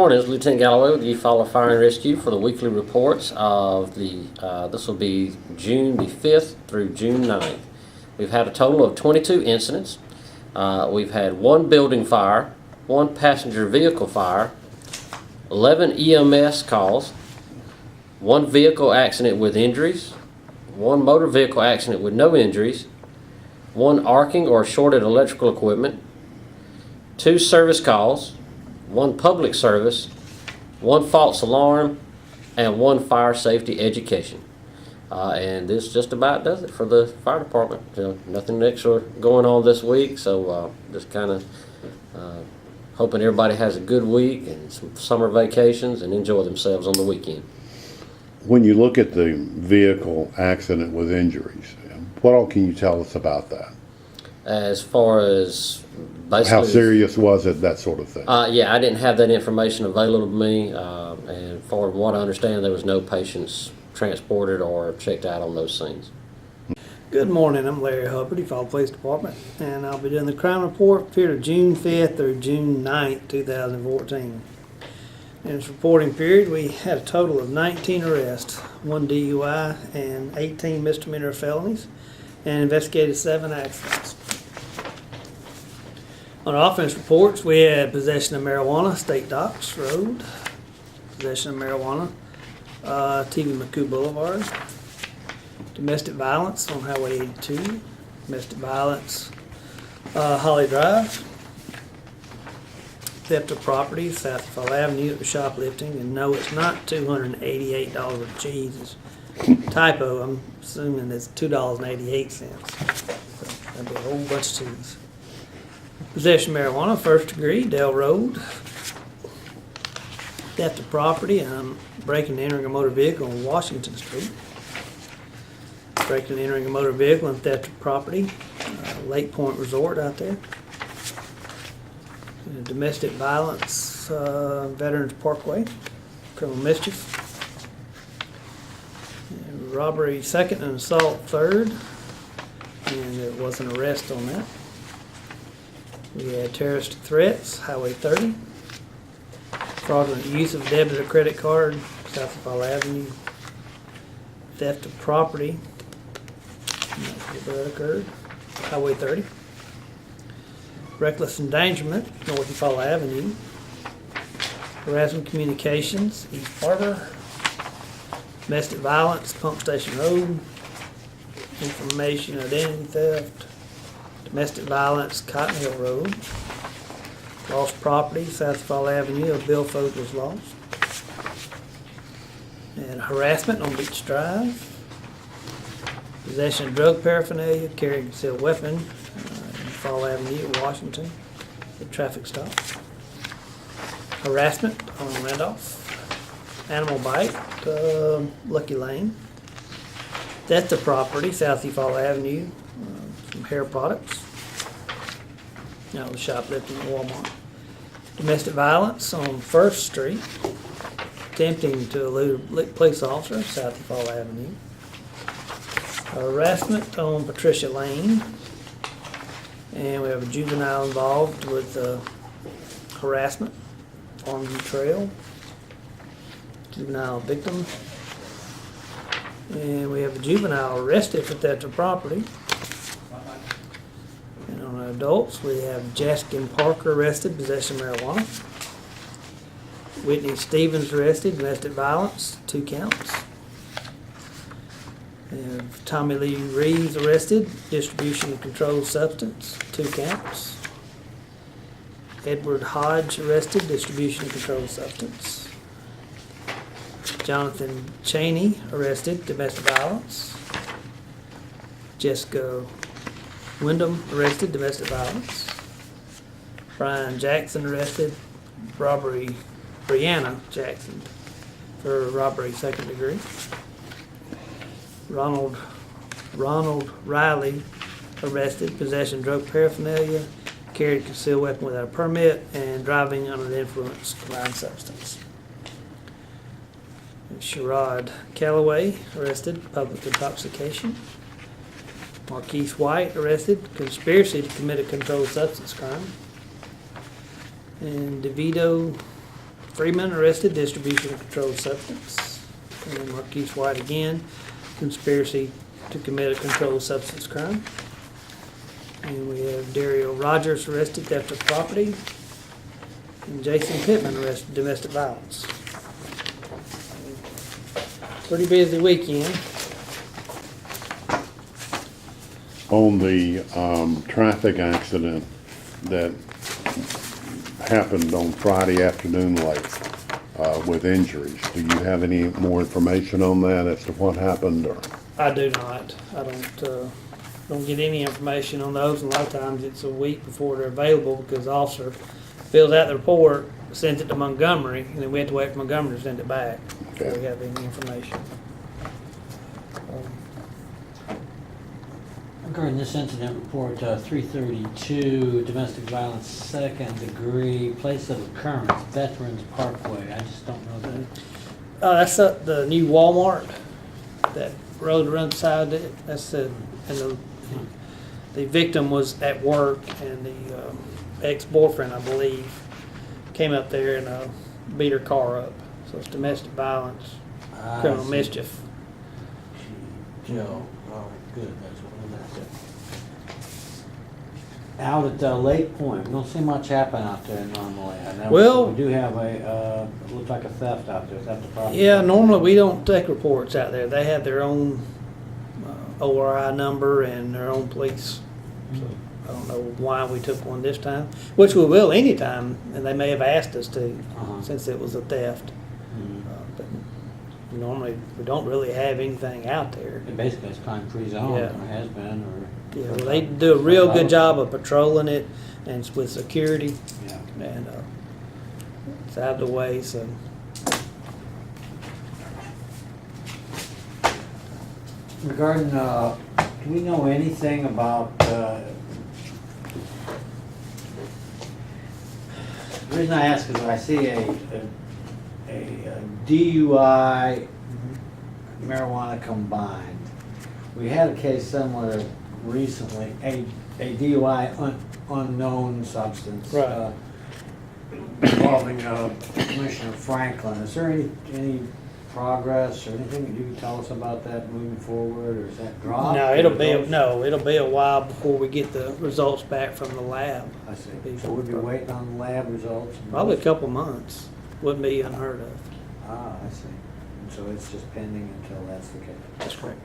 morning, it's Lieutenant Galloway with the Eufaula Fire and Rescue for the weekly reports of this will be June the 5th through June 9th. We've had a total of 22 incidents. We've had 1 building fire, 1 passenger vehicle fire, 11 EMS calls, 1 vehicle accident with injuries, 1 motor vehicle accident with no injuries, 1 arcing or shorted electrical equipment, 2 service calls, 1 public service, 1 false alarm, and 1 fire safety education. And this just about does it for the fire department. So nothing extra going on this week, so just kind of hoping everybody has a good week and some summer vacations and enjoy themselves on the weekend. When you look at the vehicle accident with injuries, what all can you tell us about that? As far as basically, how serious was it, that sort of thing? Yeah, I didn't have that information available to me, and from what I understand, there was no patients transported or checked out on those scenes. Good morning, I'm Larry Hubbard, Eufaula Police Department, and I'll be doing the crime report period of June 5th through June 9th, 2014. In this reporting period, we had a total of 19 arrests, 1 DUI, and 18 misdemeanor felonies, and investigated 7 accidents. On our offense reports, we had possession of marijuana, State Docks Road, possession of marijuana, TV McCoo Boulevard, domestic violence on Highway 82, domestic violence, Holly Drive, theft of property, South Eufaula Avenue, shoplifting, and no, it's not $288. Jesus, typo. I'm assuming it's $2.88. So that'd be a whole bunch of cheese. Possession of marijuana, first degree, Dell Road. Theft of property, breaking and entering a motor vehicle on Washington Street. Breaking and entering a motor vehicle and theft of property, Lake Point Resort out there. Domestic violence, Veterans Parkway, criminal mischief. And robbery second and assault third, and there was an arrest on that. We had terrorist threats, Highway 30. Fraudulent use of debit or credit card, South Eufaula Avenue. Theft of property, that occurred, Highway 30. Reckless endangerment, North Eufaula Avenue. Harassment communications, East Harbor. Domestic violence, Pump Station Road. Information identity theft. Domestic violence, Cotton Hill Road. Lost property, South Eufaula Avenue, a billfold was lost. And harassment on Beach Drive. Possession of drug paraphernalia, carrying a concealed weapon, Eufaula Avenue, Washington, a traffic stop. Harassment on Randolph. Animal bite, Lucky Lane. Theft of property, South Eufaula Avenue, some hair products. That was shoplifting at Walmart. Domestic violence on 1st Street. Attempting to elude a police officer, South Eufaula Avenue. Harassment on Patricia Lane. And we have a juvenile involved with harassment, Farmview Trail. Juvenile victim. And we have a juvenile arrested for theft of property. And on adults, we have Jaskin Parker arrested, possession of marijuana. Whitney Stevens arrested, domestic violence, 2 counts. We have Tommy Lee Reeves arrested, distribution of controlled substance, 2 counts. Edward Hodge arrested, distribution of controlled substance. Jonathan Cheney arrested, domestic violence. Jessica Wyndham arrested, domestic violence. Brian Jackson arrested, robbery, Brianna Jackson for robbery 2nd degree. Ronald Riley arrested, possession of drug paraphernalia, carried a concealed weapon without a permit, and driving under the influence of controlled substance. Sherrod Calloway arrested, public intoxication. Marquise White arrested, conspiracy to commit a controlled substance crime. And DeVito Freeman arrested, distribution of controlled substance. And Marquise White again, conspiracy to commit a controlled substance crime. And we have Dario Rogers arrested, theft of property. And Jason Pittman arrested, domestic violence. Pretty busy weekend. On the traffic accident that happened on Friday afternoon late with injuries, do you have any more information on that as to what happened? Or? I do not. I don't get any information on those, and a lot of times it's a week before they're available because the officer fills out the report, sends it to Montgomery, and then we have to wait for Montgomery to send it back before we have any information. Regarding this incident report, 332, domestic violence, second degree, place of occurrence, Veterans Parkway. I just don't know that. That's the new Walmart. That road runs beside it. That's the victim was at work, and the ex-boyfriend, I believe, came up there and beat her car up. So it's domestic violence, criminal mischief. Joe, oh, good, that's what that's it. Out at Lake Point, we don't see much happen out there normally. I know Well- we do have it looks like a theft out there, theft of property. Yeah, normally we don't take reports out there. They have their own ORI number and their own police. So I don't know why we took one this time, which we will anytime, and they may have asked us to, since it was a theft. But normally we don't really have anything out there. It basically it's crime-free zone, Yeah. or has been, or. Yeah, well, they do a real good job of patrolling it and with security, Yeah. and it's out of the way, so. Regarding, do we know anything about, the reason I ask is I see a DUI marijuana combined. We had a case similar recently, a DUI unknown substance. Right. Involving Commissioner Franklin. Is there any progress or anything that you can tell us about that moving forward, or is that dropped? No, it'll be a while before we get the results back from the lab. I see. So we'll be waiting on lab results? Probably a couple months. Wouldn't be unheard of. Ah, I see. And so it's just pending until that's the case. That's correct.